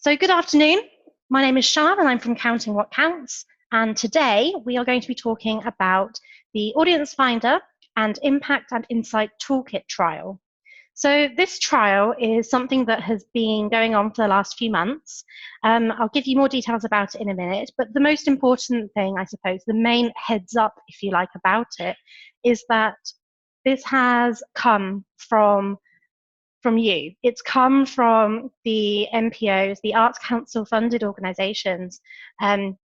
So good afternoon. My name is Sian and I'm from Counting What Counts. And today we are going to be talking about the Audience Finder and Impact and Insight Toolkit trial. So this trial is something that has been going on for the last few months. I'll give you more details about it in a minute, but the most important thing, I suppose, the main heads up, if you like, about it, is that this has come from you. It's come from the MPOs, the Arts Council funded organisations,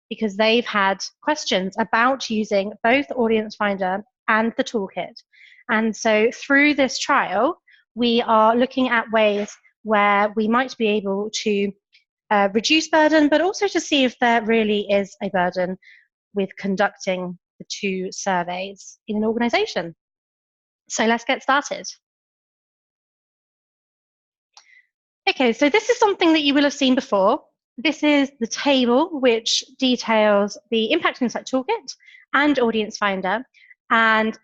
because they've had questions about using both Audience Finder and the Toolkit. And so through this trial, we are looking at ways where we might be able to reduce burden, but also to see if there really is a burden with conducting the two surveys in an organisation. So let's get started. Okay, so this is something that you will have seen before. This is the table which details the Impact and Insight Toolkit and Audience Finder, and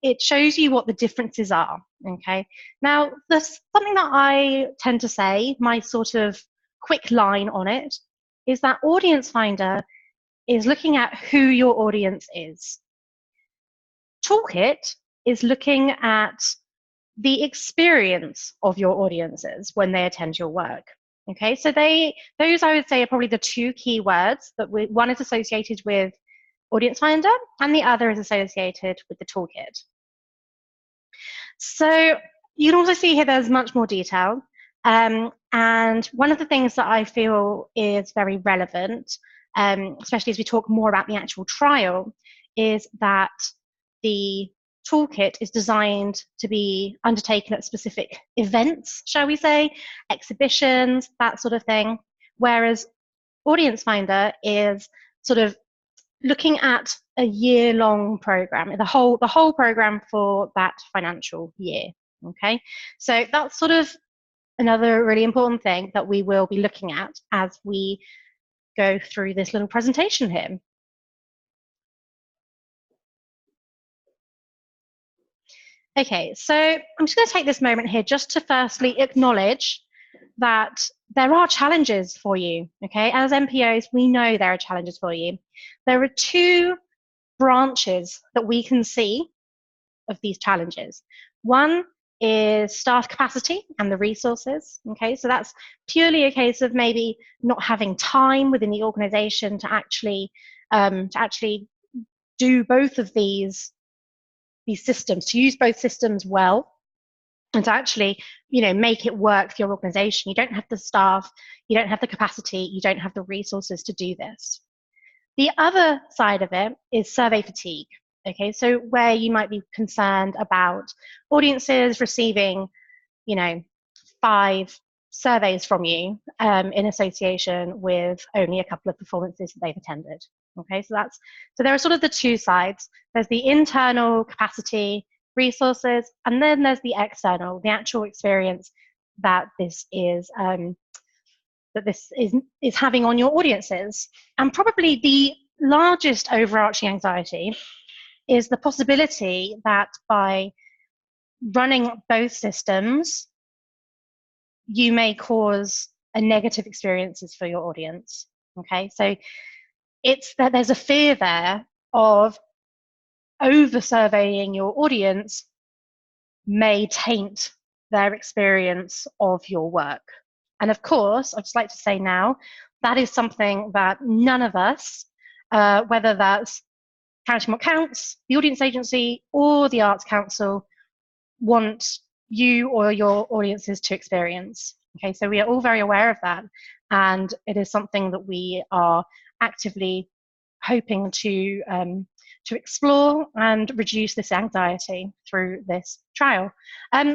it shows you what the differences are, okay? Now, there's something that I tend to say, my sort of quick line on it, is that Audience Finder is looking at who your audience is. Toolkit is looking at the experience of your audiences when they attend your work. Okay, so those I would say are probably the two key words that one is associated with Audience Finder and the other is associated with the Toolkit. So you can also see here there's much more detail. And one of the things that I feel is very relevant, especially as we talk more about the actual trial, is that the Toolkit is designed to be undertaken at specific events, shall we say, exhibitions, that sort of thing, whereas Audience Finder is sort of looking at a year-long program, the whole program for that financial year. Okay, so that's sort of another really important thing that we will be looking at as we go through this little presentation here. Okay, so I'm just going to take this moment here just to firstly acknowledge that there are challenges for you, okay? As MPOs, we know there are challenges for you. There are two branches that we can see of these challenges. One is staff capacity and the resources, okay? So that's purely a case of maybe not having time within the organization to actually do both of these systems, to use both systems well, and to actually, make it work for your organization. You don't have the staff, you don't have the capacity, you don't have the resources to do this. The other side of it is survey fatigue. Okay, so where you might be concerned about audiences receiving, 5 surveys from you in association with only a couple of performances that they've attended. Okay, so there are sort of the two sides. There's the internal capacity, resources, and then there's the external, the actual experience that this is having on your audiences. And probably the largest overarching anxiety is the possibility that by running both systems, you may cause a negative experiences for your audience. Okay, so it's that there's a fear there of over-surveying your audience may taint their experience of your work. And of course, I'd just like to say now, that is something that none of us, whether that's Counting What Counts, the Audience Agency, or the Arts Council, want you or your audiences to experience. Okay, so we are all very aware of that, and it is something that we are actively hoping to explore and reduce this anxiety through this trial.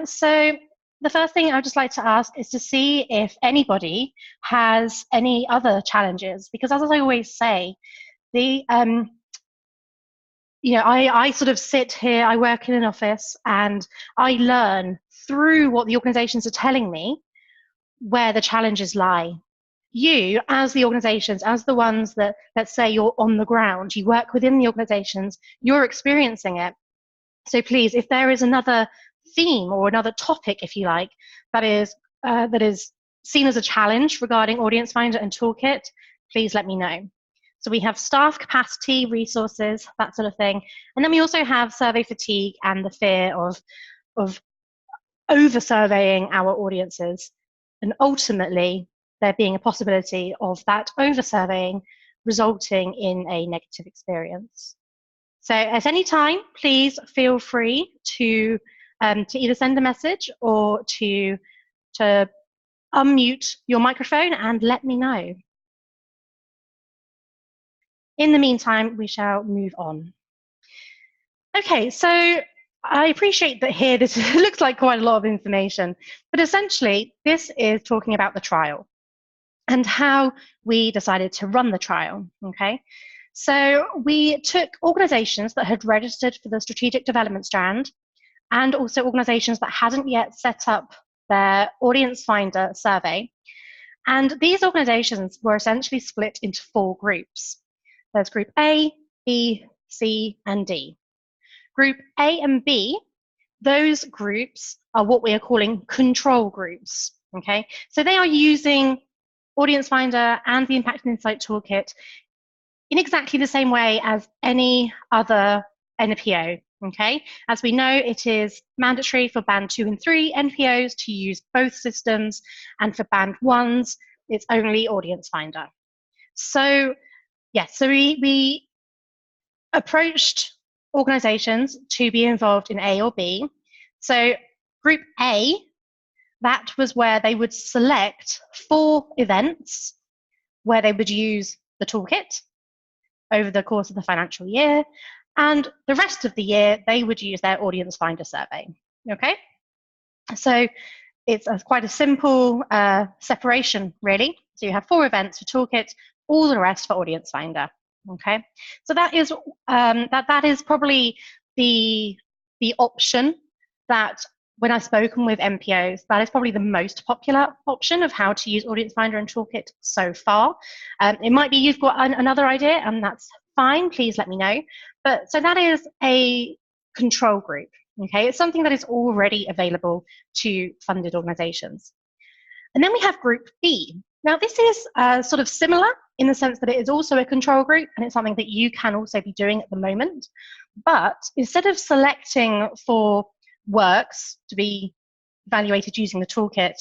So the first thing I would just like to ask is to see if anybody has any other challenges, because as I always say, I sort of sit here, I work in an office, and I learn through what the organizations are telling me where the challenges lie. You, as the organizations, as the ones that, let's say you're on the ground, you work within the organizations, you're experiencing it. So please, if there is another theme or another topic, if you like, that is seen as a challenge regarding Audience Finder and Toolkit, please let me know. So we have staff capacity, resources, that sort of thing. And then we also have survey fatigue and the fear of over-surveying our audiences, and ultimately there being a possibility of that over-surveying resulting in a negative experience. So at any time, please feel free to either send a message or to unmute your microphone and let me know. In the meantime, we shall move on. Okay, so I appreciate that here this looks like quite a lot of information, but essentially this is talking about the trial and how we decided to run the trial, okay? So we took organizations that had registered for the strategic development strand and also organizations that hadn't yet set up their Audience Finder survey. And these organizations were essentially split into 4 groups. There's group A, B, C, and D. Group A and B, those groups are what we are calling control groups, okay? So they are using Audience Finder and the Impact and Insight Toolkit in exactly the same way as any other NPO, okay? As we know, it is mandatory for Band 2 and 3 NPOs to use both systems, and for Band 1s, it's only Audience Finder. So, yes, so we approached organizations to be involved in A or B. So group A, that was where they would select 4 events where they would use the toolkit over the course of the financial year, and the rest of the year they would use their Audience Finder survey, okay? So it's quite a simple separation, really. So you have 4 events for toolkit, all the rest for Audience Finder. Okay, so that is probably the option that, when I've spoken with NPOs, that is probably the most popular option of how to use Audience Finder and Toolkit so far. It might be you've got another idea, and that's fine. Please let me know. But so that is a control group. Okay, it's something that is already available to funded organizations. And then we have group B. Now this is sort of similar in the sense that it is also a control group, and it's something that you can also be doing at the moment. But instead of selecting for works to be evaluated using the toolkit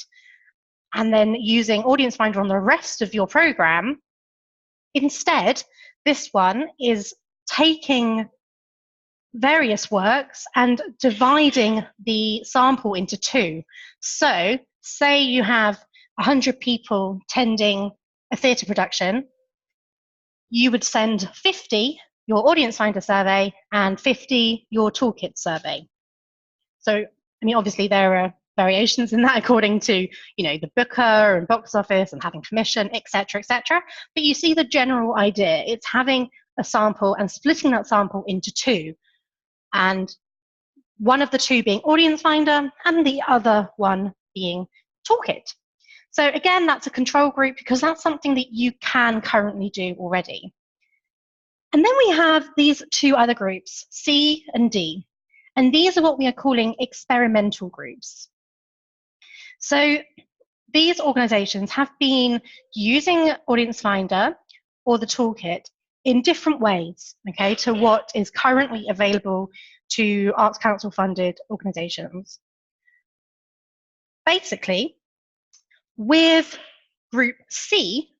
and then using Audience Finder on the rest of your program, instead, this one is taking various works and dividing the sample into 2. So say you have 100 people attending a theatre production, you would send 50 your Audience Finder survey and 50 your Toolkit survey. So, I mean, obviously there are variations in that according to, the booker and box office and having commission, etc., etc. But you see the general idea. It's having a sample and splitting that sample into 2, and one of the 2 being Audience Finder and the other one being Toolkit. So again, that's a control group because that's something that you can currently do already. And then we have these 2 other groups, C and D. And these are what we are calling experimental groups. So these organizations have been using Audience Finder or the toolkit in different ways, okay, to what is currently available to Arts Council funded organizations. Basically, with group C,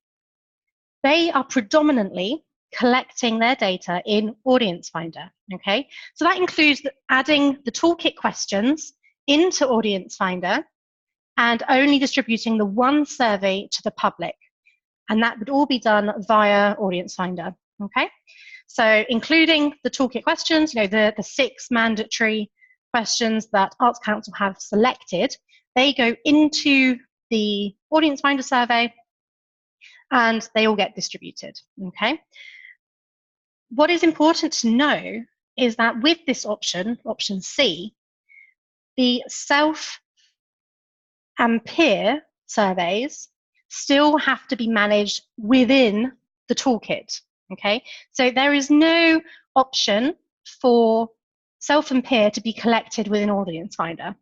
they are predominantly collecting their data in Audience Finder, okay? So that includes adding the toolkit questions into Audience Finder and only distributing the 1 survey to the public. And that would all be done via Audience Finder, okay? So including the toolkit questions, the 6 mandatory questions that Arts Council have selected, they go into the Audience Finder survey and they all get distributed, okay? What is important to know is that with this option, option C, the self and peer surveys still have to be managed within the toolkit, okay? So there is no option for self and peer to be collected within Audience Finder.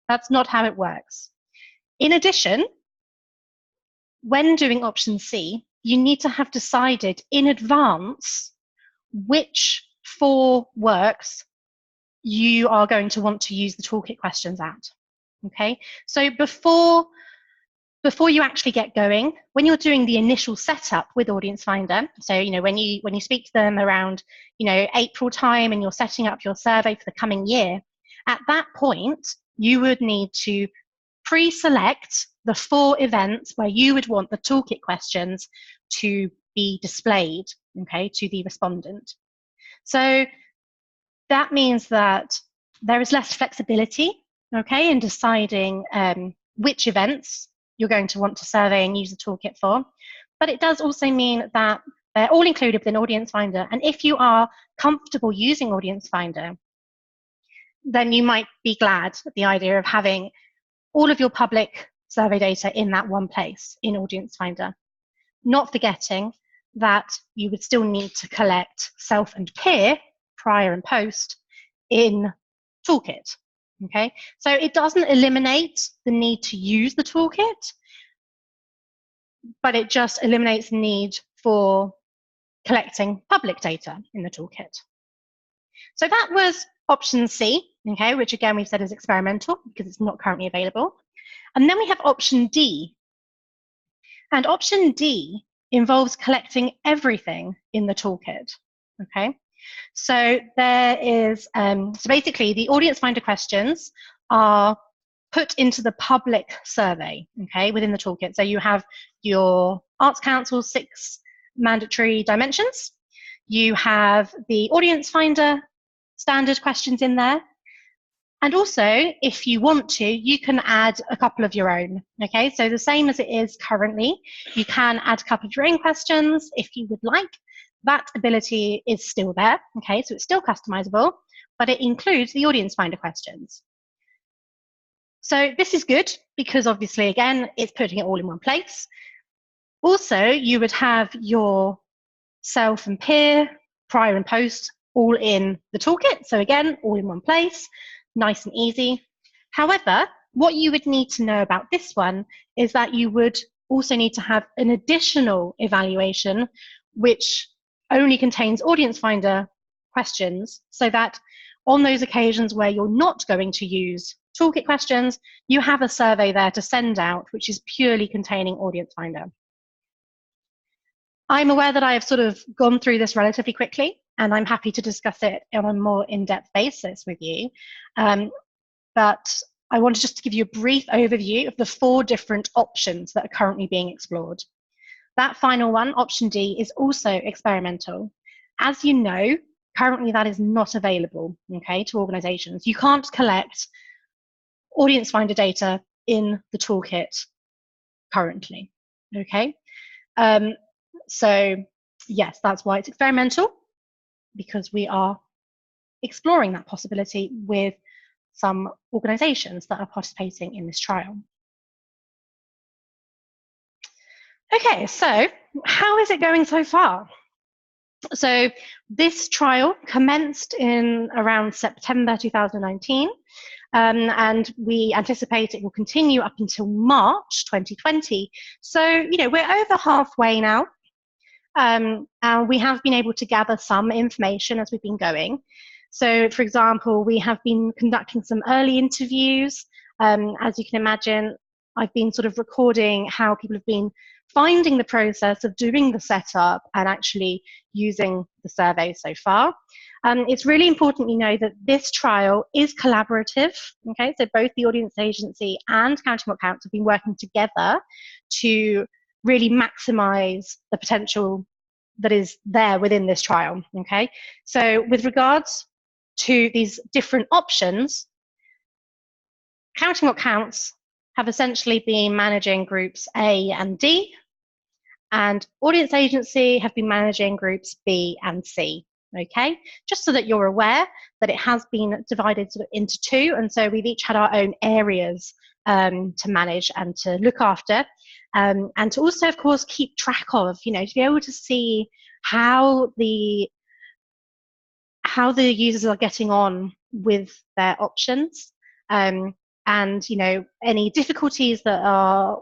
That's not how it works. In addition, when doing option C, you need to have decided in advance which 4 works you are going to want to use the toolkit questions at. Okay, so before you actually get going, when you're doing the initial setup with Audience Finder, so when you speak to them around April time and you're setting up your survey for the coming year, at that point you would need to pre-select the 4 events where you would want the toolkit questions to be displayed, okay, to the respondent. So that means that there is less flexibility, okay, in deciding which events you're going to want to survey and use the toolkit for. But it does also mean that they're all included within Audience Finder. And if you are comfortable using Audience Finder, then you might be glad at the idea of having all of your public survey data in that one place in Audience Finder. Not forgetting that you would still need to collect self and peer, prior and post, in Toolkit. Okay, so it doesn't eliminate the need to use the toolkit, but it just eliminates the need for collecting public data in the toolkit. So that was option C, okay, which again we've said is experimental because it's not currently available. And then we have option D. And option D involves collecting everything in the toolkit, okay? So there is, so basically the Audience Finder questions are put into the public survey, okay, within the toolkit. So you have your Arts Council 6 mandatory dimensions. You have the Audience Finder standard questions in there. And also, if you want to, you can add a couple of your own, okay? So the same as it is currently, you can add a couple of your own questions if you would like. That ability is still there, okay? So it's still customizable, but it includes the Audience Finder questions. So this is good because obviously, again, it's putting it all in one place. Also, you would have your self and peer, prior and post, all in the toolkit. So again, all in one place, nice and easy. However, what you would need to know about this one is that you would also need to have an additional evaluation, which only contains Audience Finder questions, so that on those occasions where you're not going to use toolkit questions, you have a survey there to send out, which is purely containing Audience Finder. I'm aware that I have sort of gone through this relatively quickly, and I'm happy to discuss it on a more in-depth basis with you. But I wanted just to give you a brief overview of the 4 different options that are currently being explored. That final one, option D, is also experimental. As you know, currently that is not available, okay, to organizations. You can't collect Audience Finder data in the toolkit currently, okay? So yes, that's why it's experimental, because we are exploring that possibility with some organizations that are participating in this trial. Okay, so how is it going so far? So this trial commenced in around September 2019, and we anticipate it will continue up until March 2020. So, we're over halfway now. And we have been able to gather some information as we've been going. So, for example, we have been conducting some early interviews. As you can imagine, I've been sort of recording how people have been finding the process of doing the setup and actually using the survey so far. It's really important you know that this trial is collaborative, okay? So both the audience agency and Counting What Counts have been working together to really maximize the potential that is there within this trial, okay? So with regards to these different options, Counting What Counts have essentially been managing groups A and D, and Audience Agency have been managing groups B and C, okay? Just so that you're aware that it has been divided sort of into 2, and so we've each had our own areas to manage and to look after, and to also, of course, keep track of, to be able to see how the users are getting on with their options, and any difficulties that are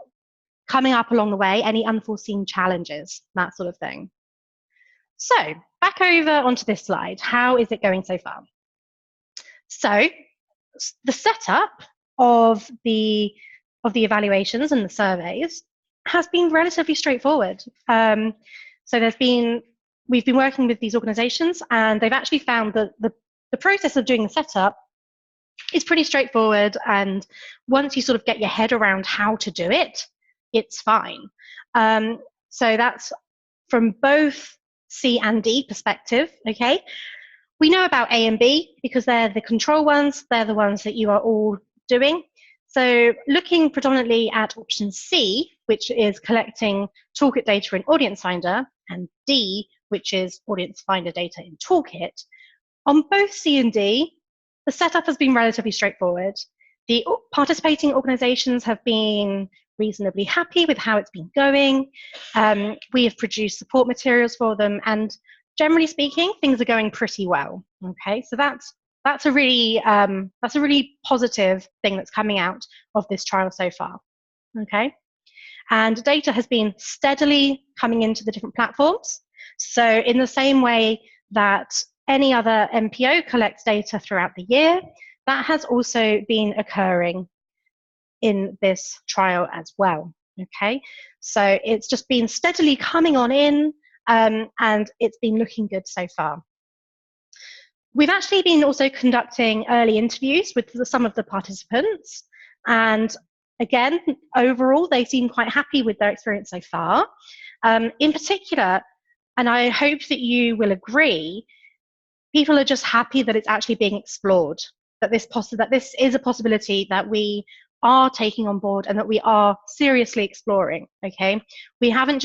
coming up along the way, any unforeseen challenges, that sort of thing. So back over onto this slide. How is it going so far? So the setup of the evaluations and the surveys has been relatively straightforward. So we've been working with these organizations, and they've actually found that the process of doing the setup is pretty straightforward, and once you sort of get your head around how to do it, it's fine. So that's from both C and D perspective, okay? We know about A and B because they're the control ones, they're the ones that you are all doing. So looking predominantly at option C, which is collecting Toolkit data in Audience Finder, and D, which is Audience Finder data in Toolkit, on both C and D, the setup has been relatively straightforward. The participating organizations have been reasonably happy with how it's been going. We have produced support materials for them, and generally speaking, things are going pretty well. Okay, so that's a really positive thing that's coming out of this trial so far. Okay, and data has been steadily coming into the different platforms. So in the same way that any other MPO collects data throughout the year, that has also been occurring in this trial as well. Okay, so it's just been steadily coming on in, and it's been looking good so far. We've actually been also conducting early interviews with some of the participants, and again, overall, they seem quite happy with their experience so far. In particular, and I hope that you will agree, people are just happy that it's actually being explored, that this is a possibility that we are taking on board and that we are seriously exploring. Okay, we haven't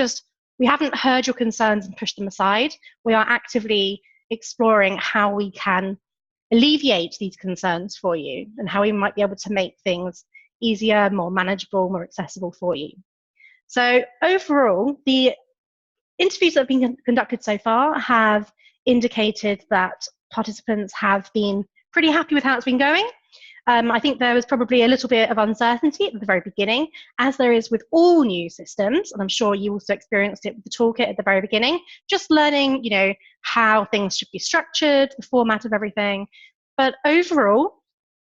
heard your concerns and pushed them aside. We are actively exploring how we can alleviate these concerns for you and how we might be able to make things easier, more manageable, more accessible for you. So overall, the interviews that have been conducted so far have indicated that participants have been pretty happy with how it's been going. I think there was probably a little bit of uncertainty at the very beginning, as there is with all new systems, and I'm sure you also experienced it with the Toolkit at the very beginning, just learning, how things should be structured, the format of everything. But overall,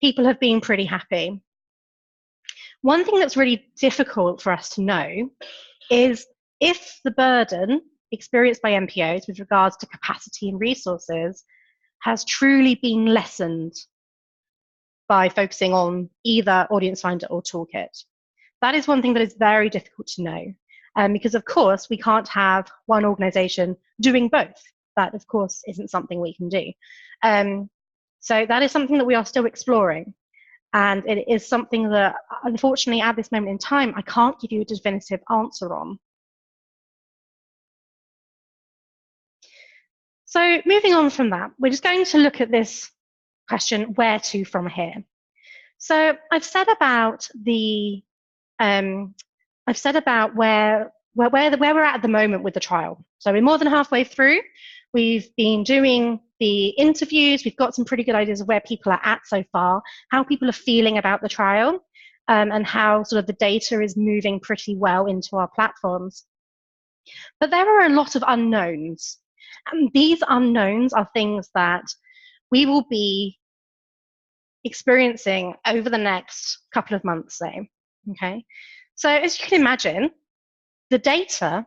people have been pretty happy. One thing that's really difficult for us to know is if the burden experienced by MPOs with regards to capacity and resources has truly been lessened by focusing on either Audience Finder or Toolkit. That is one thing that is very difficult to know, because of course we can't have one organization doing both. That of course isn't something we can do. So that is something that we are still exploring, and it is something that unfortunately at this moment in time I can't give you a definitive answer on. So moving on from that, we're just going to look at this question, where to from here? So I've said about where we're at the moment with the trial. So we're more than halfway through. We've been doing the interviews. We've got some pretty good ideas of where people are at so far, how people are feeling about the trial, and how sort of the data is moving pretty well into our platforms. But there are a lot of unknowns. And these unknowns are things that we will be experiencing over the next couple of months, say. Okay, so as you can imagine, the data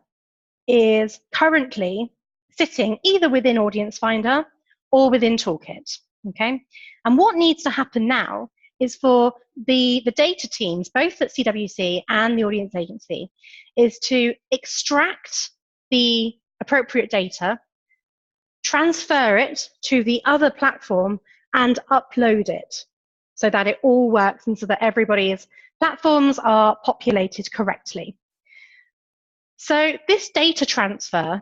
is currently sitting either within Audience Finder or within Toolkit. Okay, and what needs to happen now is for the data teams, both at CWC and the audience agency, is to extract the appropriate data, transfer it to the other platform, and upload it so that it all works and so that everybody's platforms are populated correctly. So this data transfer,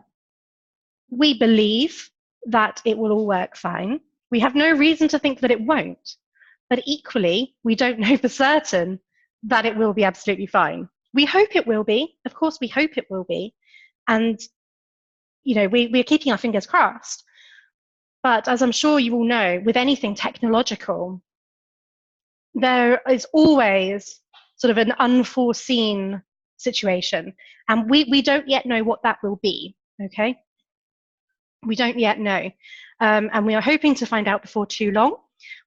we believe that it will all work fine. We have no reason to think that it won't, but equally, we don't know for certain that it will be absolutely fine. We hope it will be. Of course, we hope it will be. And, we're keeping our fingers crossed. But as I'm sure you all know, with anything technological, there is always sort of an unforeseen situation. And we don't yet know what that will be, okay? We don't yet know. And we are hoping to find out before too long.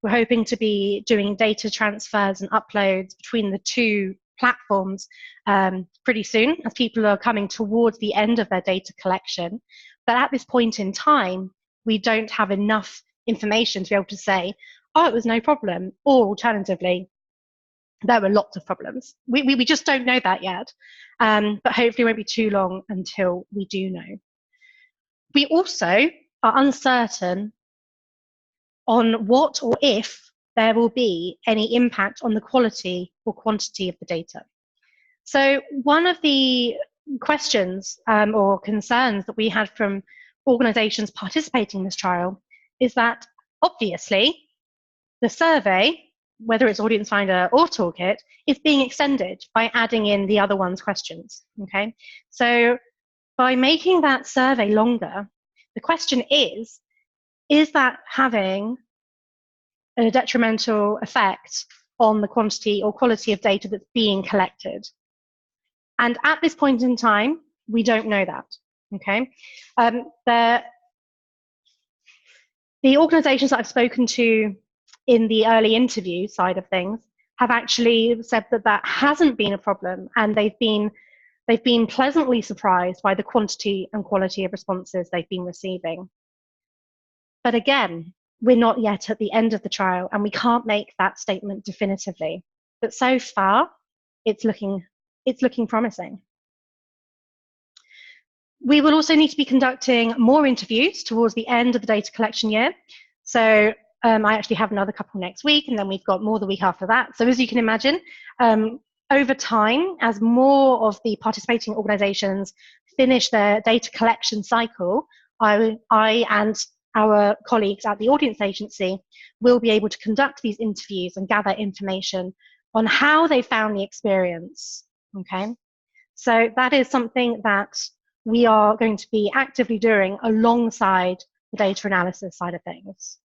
We're hoping to be doing data transfers and uploads between the two platforms pretty soon, as people are coming towards the end of their data collection. But at this point in time, we don't have enough information to be able to say, oh, it was no problem, or alternatively, there were lots of problems. We just don't know that yet, but hopefully it won't be too long until we do know. We also are uncertain on what or if there will be any impact on the quality or quantity of the data. So one of the questions or concerns that we had from organizations participating in this trial is that obviously the survey, whether it's Audience Finder or Toolkit, is being extended by adding in the other one's questions, okay? So by making that survey longer, the question is that having a detrimental effect on the quantity or quality of data that's being collected? And at this point in time, we don't know that, okay? The organizations that I've spoken to in the early interview side of things have actually said that that hasn't been a problem, and they've been pleasantly surprised by the quantity and quality of responses they've been receiving. But again, we're not yet at the end of the trial, and we can't make that statement definitively. But so far, it's looking promising. We will also need to be conducting more interviews towards the end of the data collection year. So I actually have another couple next week, and then we've got more the week after that. So as you can imagine, over time, as more of the participating organizations finish their data collection cycle, I and our colleagues at the audience agency will be able to conduct these interviews and gather information on how they found the experience, okay? So that is something that we are going to be actively doing alongside the data analysis side of things.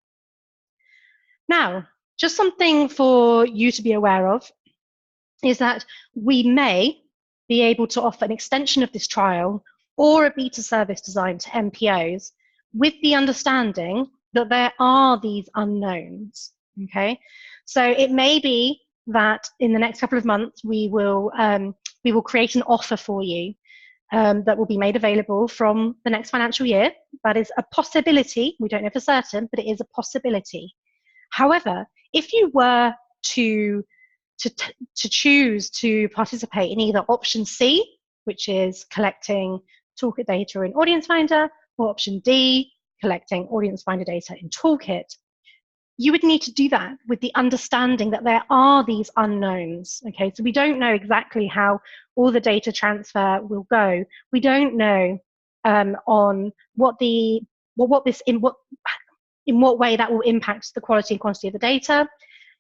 Now, just something for you to be aware of is that we may be able to offer an extension of this trial or a beta service design to MPOs with the understanding that there are these unknowns, okay? So it may be that in the next couple of months, we will create an offer for you that will be made available from the next financial year. That is a possibility. We don't know for certain, but it is a possibility. However, if you were to choose to participate in either option C, which is collecting Toolkit data in Audience Finder, or option D, collecting Audience Finder data in Toolkit, you would need to do that with the understanding that there are these unknowns, okay? So we don't know exactly how all the data transfer will go. We don't know on in what way that will impact the quality and quantity of the data,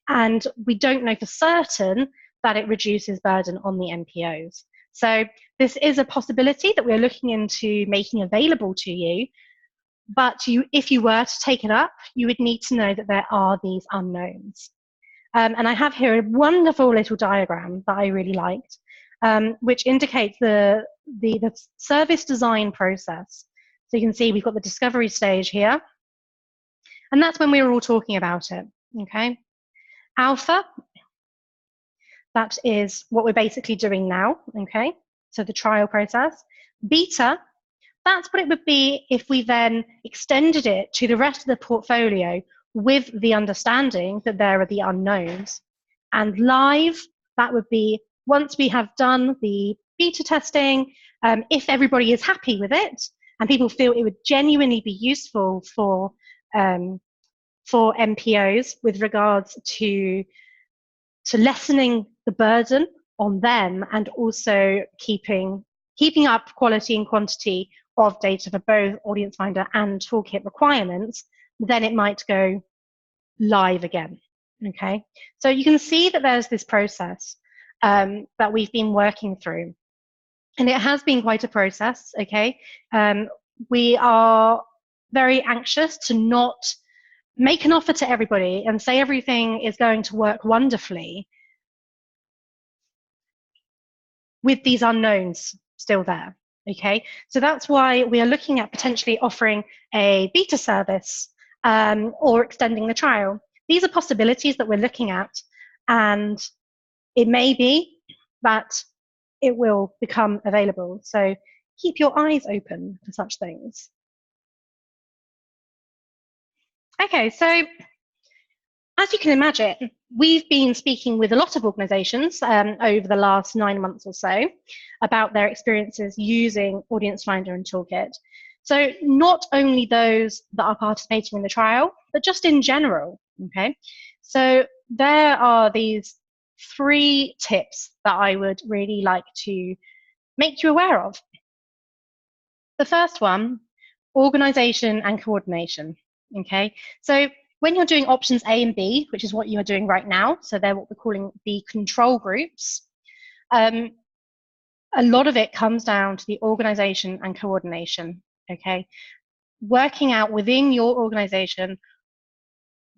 and we don't know for certain that it reduces burden on the MPOs. So this is a possibility that we're looking into making available to you, but if you were to take it up, you would need to know that there are these unknowns. And I have here a wonderful little diagram that I really liked, which indicates the service design process. So you can see we've got the discovery stage here, and that's when we were all talking about it, okay? Alpha, that is what we're basically doing now, okay? So the trial process. Beta, that's what it would be if we then extended it to the rest of the portfolio with the understanding that there are the unknowns. And live, that would be once we have done the beta testing, if everybody is happy with it and people feel it would genuinely be useful for MPOs with regards to lessening the burden on them and also keeping up quality and quantity of data for both Audience Finder and Toolkit requirements, then it might go live again, okay? So you can see that there's this process that we've been working through, and it has been quite a process, okay? We are very anxious to not make an offer to everybody and say everything is going to work wonderfully. with these unknowns still there. Okay, so that's why we are looking at potentially offering a beta service or extending the trial. These are possibilities that we're looking at, and it may be that it will become available. So keep your eyes open for such things. Okay, so as you can imagine, we've been speaking with a lot of organisations over the last 9 months or so about their experiences using Audience Finder and Toolkit. So not only those that are participating in the trial, but just in general, okay? So there are these 3 tips that I would really like to make you aware of. The first one, organisation and coordination, okay? So when you're doing options A and B, which is what you are doing right now, so they're what we're calling the control groups, a lot of it comes down to the organisation and coordination, okay? Working out within your organisation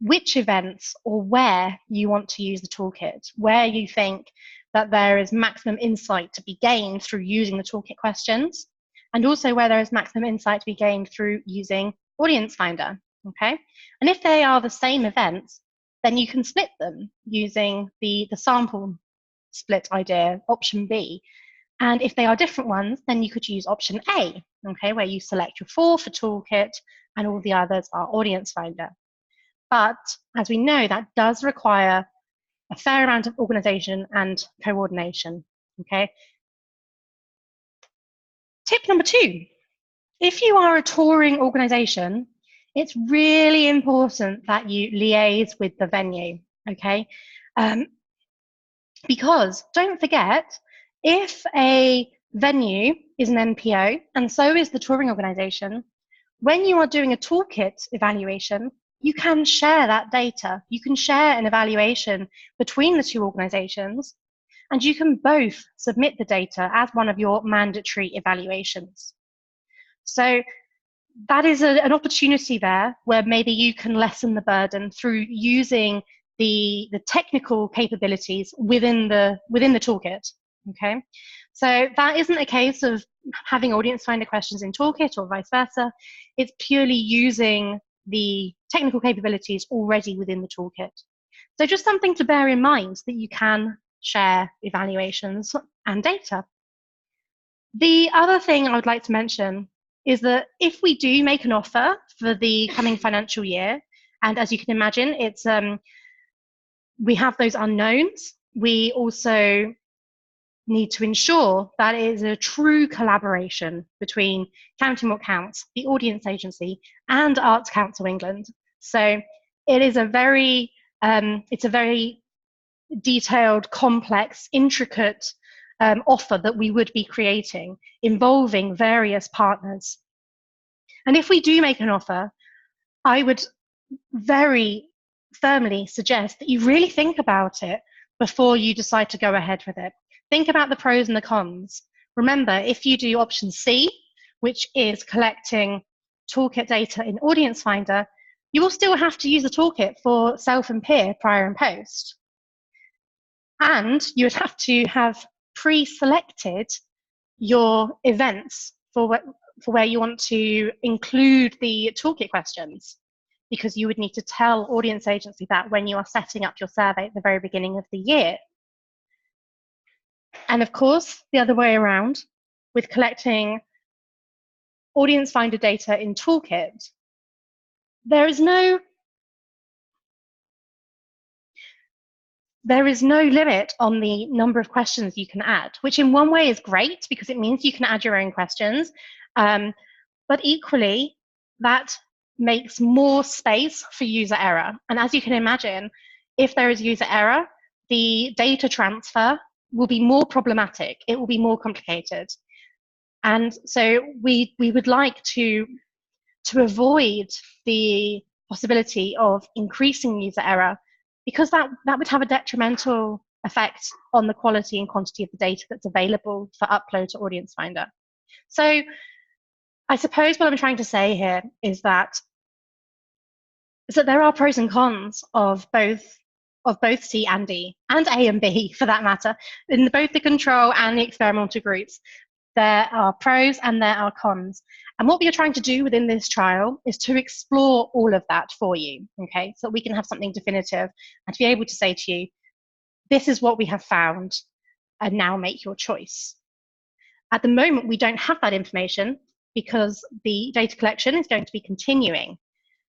which events or where you want to use the toolkit, where you think that there is maximum insight to be gained through using the toolkit questions, and also where there is maximum insight to be gained through using Audience Finder, okay? And if they are the same events, then you can split them using the sample split idea, option B. And if they are different ones, then you could use option A, okay, where you select your 4 for toolkit and all the others are Audience Finder. But as we know, that does require a fair amount of organization and coordination, okay? Tip number 2, if you are a touring organization, it's really important that you liaise with the venue, okay? Because don't forget, if a venue is an NPO and so is the touring organization, when you are doing a toolkit evaluation, you can share that data. You can share an evaluation between the 2 organizations, and you can both submit the data as one of your mandatory evaluations. So that is an opportunity there where maybe you can lessen the burden through using the technical capabilities within the toolkit, okay? So that isn't a case of having Audience Finder questions in Toolkit or vice versa. It's purely using the technical capabilities already within the toolkit. So just something to bear in mind, that you can share evaluations and data. The other thing I would like to mention is that if we do make an offer for the coming financial year, and as you can imagine, it's we have those unknowns, we also need to ensure that it is a true collaboration between Counting What Counts, the audience agency, and Arts Council England. So it is a very, it's a very detailed, complex, intricate offer that we would be creating, involving various partners. And if we do make an offer, I would very firmly suggest that you really think about it before you decide to go ahead with it. Think about the pros and the cons. Remember, if you do option C, which is collecting toolkit data in Audience Finder, you will still have to use the toolkit for self and peer prior and post. And you would have to have pre-selected your events for where you want to include the toolkit questions, because you would need to tell audience agency that when you are setting up your survey at the very beginning of the year. And of course, the other way around, with collecting Audience Finder data in Toolkit, there is no limit on the number of questions you can add, which in one way is great because it means you can add your own questions. But equally, that makes more space for user error. And as you can imagine, if there is user error, the data transfer will be more problematic. It will be more complicated. And so we would like to avoid the possibility of increasing user error, because that would have a detrimental effect on the quality and quantity of the data that's available for upload to Audience Finder. So I suppose what I'm trying to say here is that there are pros and cons of both of both C and D, and A and B for that matter, in both the control and the experimental groups. There are pros and there are cons. And what we are trying to do within this trial is to explore all of that for you, okay? So we can have something definitive and to be able to say to you, this is what we have found, and now make your choice. At the moment, we don't have that information because the data collection is going to be continuing.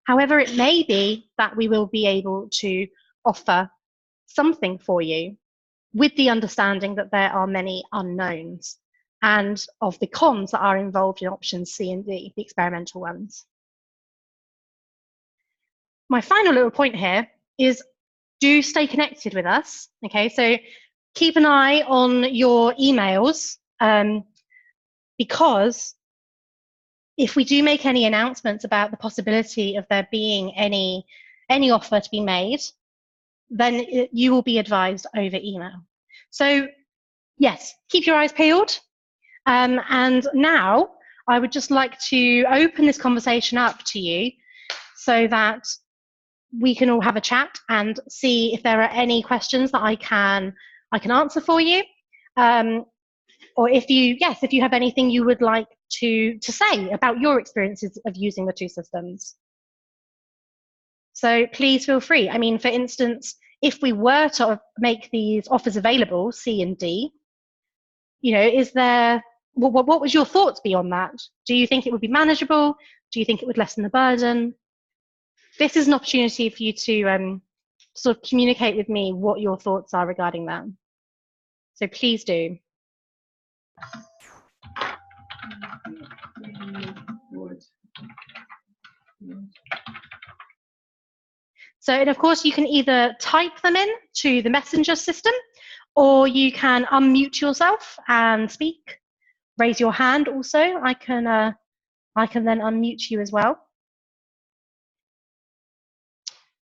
However, it may be that we will be able to offer something for you with the understanding that there are many unknowns and of the cons that are involved in options C and D, the experimental ones. My final little point here is do stay connected with us, okay? So keep an eye on your emails because if we do make any announcements about the possibility of there being any offer to be made, then you will be advised over email. So yes, keep your eyes peeled. And now I would just like to open this conversation up to you so that we can all have a chat and see if there are any questions that I can answer for you. Or if you have anything you would like to say about your experiences of using the two systems. So please feel free. I mean, for instance, if we were to make these offers available, C and D, you know, is there, what was your thoughts beyond that? Do you think it would be manageable? Do you think it would lessen the burden? This is an opportunity for you to sort of communicate with me what your thoughts are regarding that. So please do. So, and of course, you can either type them in to the messenger system, or you can unmute yourself and speak. Raise your hand also. I can then unmute you as well.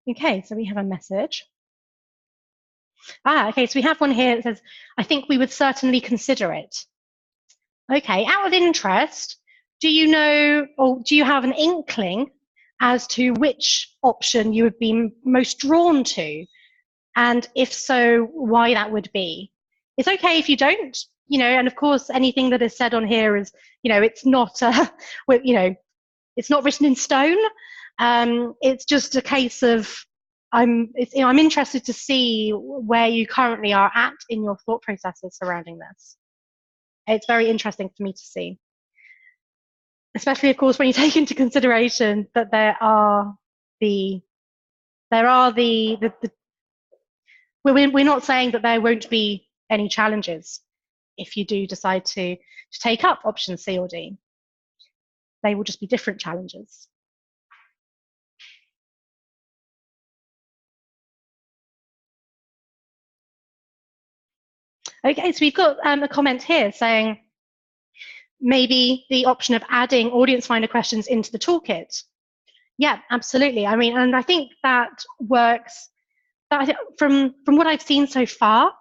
Okay, so we have a message. Okay, so we have one here that says, I think we would certainly consider it. Okay, out of interest, do you know, or do you have an inkling as to which option you would be most drawn to? And if so, why that would be? It's okay if you don't, you know, and of course, anything that is said on here is, you know, it's not, you know, it's not written in stone. It's just a case of, I'm interested to see where you currently are at in your thought processes surrounding this. It's very interesting for me to see, especially, of course, when you take into consideration that we're not saying that there won't be any challenges if you do decide to take up option C or D. They will just be different challenges. Okay, so we've got a comment here saying maybe the option of adding audience finder questions into the toolkit. Yeah, absolutely. I mean, and I think that works. From what I've seen so far,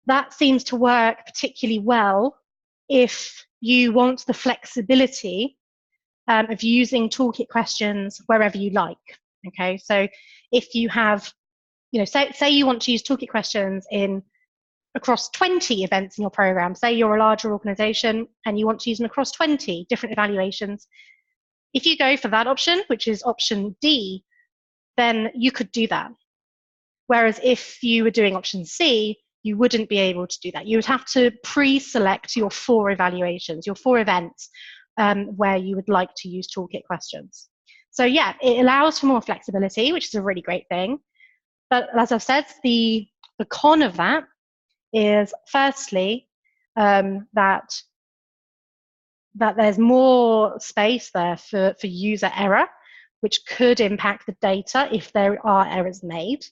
that seems to work particularly well if you want the flexibility of using toolkit questions wherever you like. Okay, so if you have, you know, say you want to use toolkit questions across 20 events in your program, say you're a larger organization and you want to use them across 20 different evaluations, if you go for that option, which is option D, then you could do that. Whereas if you were doing option C, you wouldn't be able to do that. You would have to pre-select your 4 evaluations, your 4 events where you would like to use toolkit questions. So yeah, it allows for more flexibility, which is a really great thing. But as I've said, the con of that is firstly that there's more space there for user error, which could impact the data if there are errors made.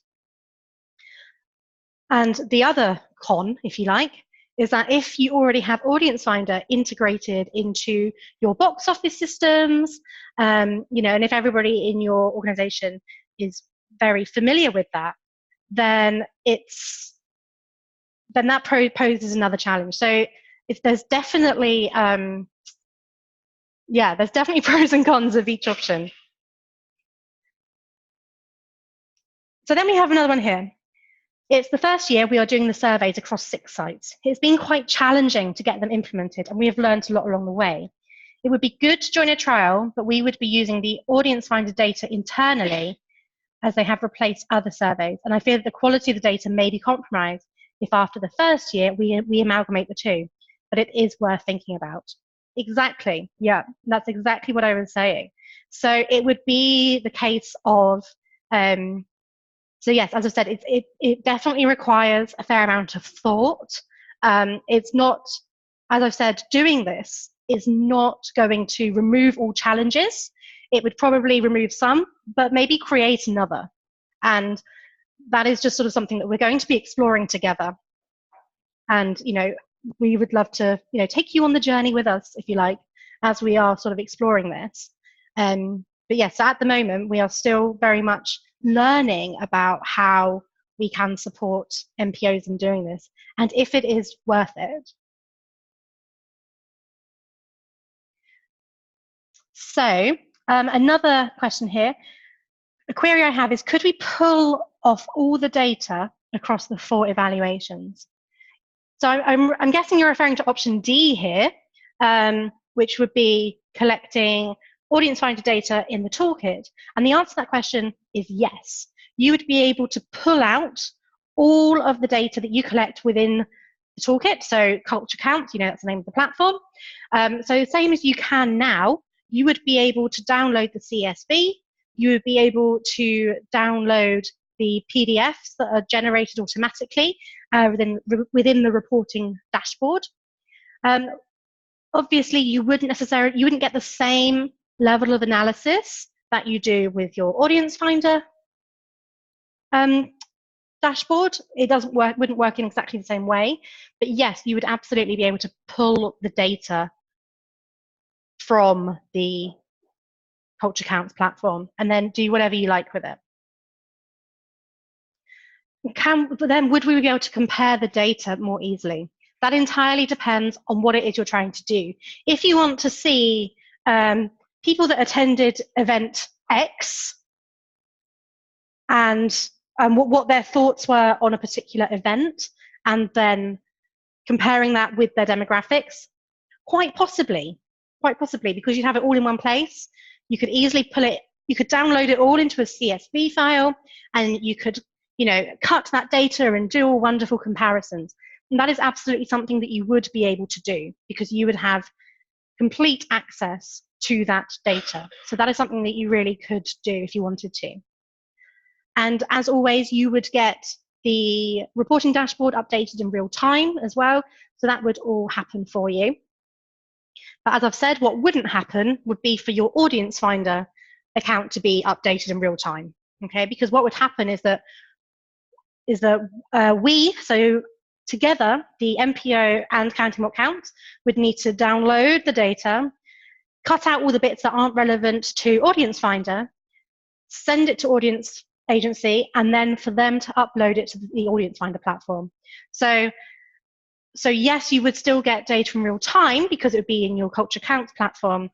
And the other con, if you like, is that if you already have Audience Finder integrated into your box office systems, you know, and if everybody in your organization is very familiar with that, then that poses another challenge. So there's definitely, there's definitely pros and cons of each option. So then we have another one here. It's the first year we are doing the surveys across 6 sites. It's been quite challenging to get them implemented, and we have learned a lot along the way. It would be good to join a trial, but we would be using the audience finder data internally as they have replaced other surveys. And I fear that the quality of the data may be compromised if after the first year we amalgamate the two, but it is worth thinking about. Exactly, yeah, that's exactly what I was saying. So it would be the case of, so yes, as I said, it definitely requires a fair amount of thought. It's not, as I've said, doing this is not going to remove all challenges. It would probably remove some, but maybe create another. And that is just sort of something that we're going to be exploring together. And, we would love to, take you on the journey with us, if you like, as we are sort of exploring this. But yes, at the moment, we are still very much learning about how we can support MPOs in doing this, and if it is worth it. So another question here, a query I have is, could we pull off all the data across the 4 evaluations? So I'm guessing you're referring to option D here, which would be collecting audience finder data in the toolkit. And the answer to that question is yes. You would be able to pull out all of the data that you collect within the toolkit. So culture counts, that's the name of the platform. So same as you can now, you would be able to download the CSV. You would be able to download the PDFs that are generated automatically within the reporting dashboard. Obviously, you wouldn't get the same level of analysis that you do with your audience finder dashboard. It wouldn't work in exactly the same way, but yes, you would absolutely be able to pull the data from the Culture Counts platform and then do whatever you like with it. But then would we be able to compare the data more easily? That entirely depends on what it is you're trying to do. If you want to see people that attended event X and what their thoughts were on a particular event, and then comparing that with their demographics, quite possibly, because you'd have it all in one place. You could easily pull it, you could download it all into a CSV file, and you could cut that data and do all wonderful comparisons. And that is absolutely something that you would be able to do because you would have complete access to that data. So that is something that you really could do if you wanted to. And as always, you would get the reporting dashboard updated in real time as well. So that would all happen for you. But as I've said, what wouldn't happen would be for your audience finder account to be updated in real time. Okay, because what would happen is that so together, the MPO and Counting What Counts would need to download the data, cut out all the bits that aren't relevant to Audience Finder, send it to Audience Agency, and then for them to upload it to the Audience Finder platform. So yes, you would still get data in real time because it would be in your Culture Counts platform,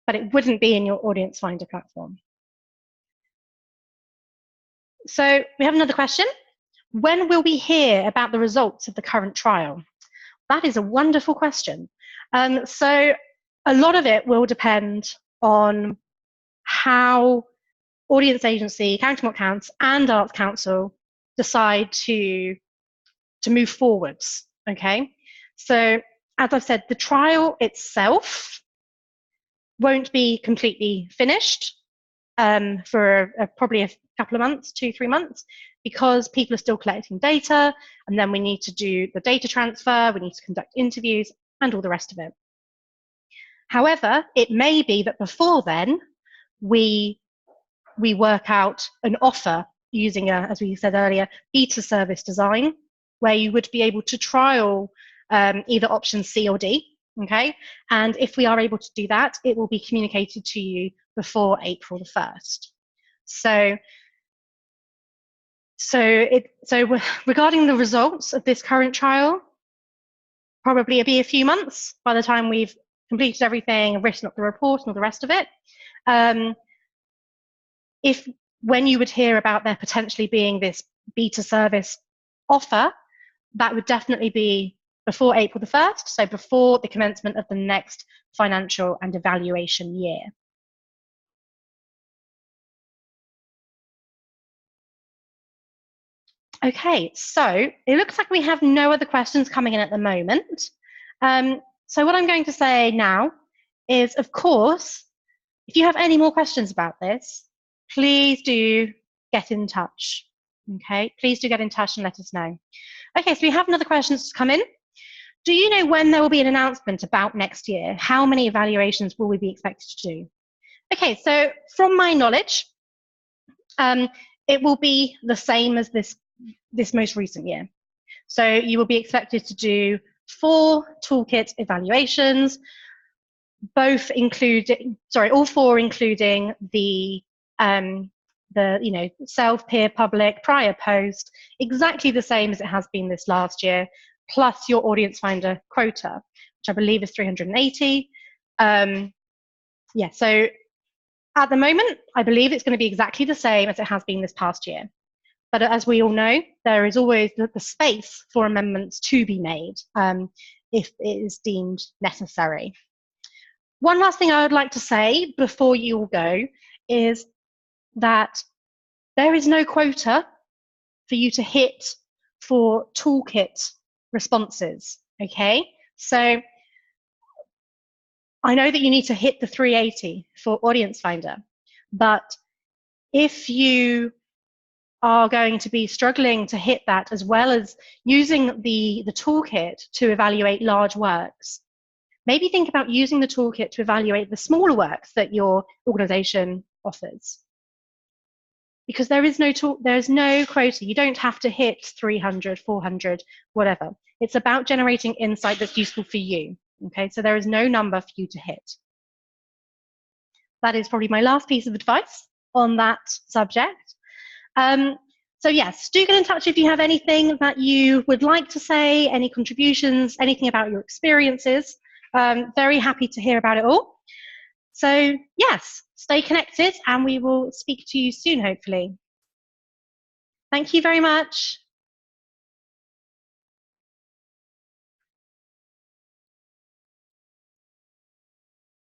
but it wouldn't be in your Audience Finder platform. So we have another question. When will we hear about the results of the current trial? That is a wonderful question. So a lot of it will depend on how Audience Agency, Counting What Counts, and Arts Council decide to move forwards, okay? So as I've said, the trial itself won't be completely finished for probably a couple of months, 2-3 months, because people are still collecting data, and then we need to do the data transfer, we need to conduct interviews, and all the rest of it. However, it may be that before then, we work out an offer using as we said earlier, beta service design, where you would be able to trial either option C or D, okay? And if we are able to do that, it will be communicated to you before April the 1st. So regarding the results of this current trial, probably it'll be a few months by the time we've completed everything, written up the report and all the rest of it. When you would hear about there potentially being this beta service offer, that would definitely be before April the 1st, so before the commencement of the next financial and evaluation year. Okay, so it looks like we have no other questions coming in at the moment. So what I'm going to say now is, of course, if you have any more questions about this, please do get in touch. Okay, please do get in touch and let us know. Okay, so we have another question that's come in. Do you know when there will be an announcement about next year? How many evaluations will we be expected to do? Okay, so from my knowledge, it will be the same as this most recent year. So you will be expected to do 4 Toolkit evaluations, all 4 including the self, peer, public, prior, post, exactly the same as it has been this last year, plus your audience finder quota, which I believe is 380. So at the moment, I believe it's going to be exactly the same as it has been this past year. But as we all know, there is always the space for amendments to be made if it is deemed necessary. One last thing I would like to say before you all go is that there is no quota for you to hit for Toolkit responses, okay? So I know that you need to hit the 380 for Audience Finder, but if you are going to be struggling to hit that, as well as using the toolkit to evaluate large works, maybe think about using the toolkit to evaluate the smaller works that your organization offers. Because there is no quota. You don't have to hit 300, 400, whatever. It's about generating insight that's useful for you. Okay, so there is no number for you to hit. That is probably my last piece of advice on that subject. So yes, do get in touch if you have anything that you would like to say, any contributions, anything about your experiences. Very happy to hear about it all. So yes, stay connected and we will speak to you soon, hopefully. Thank you very much.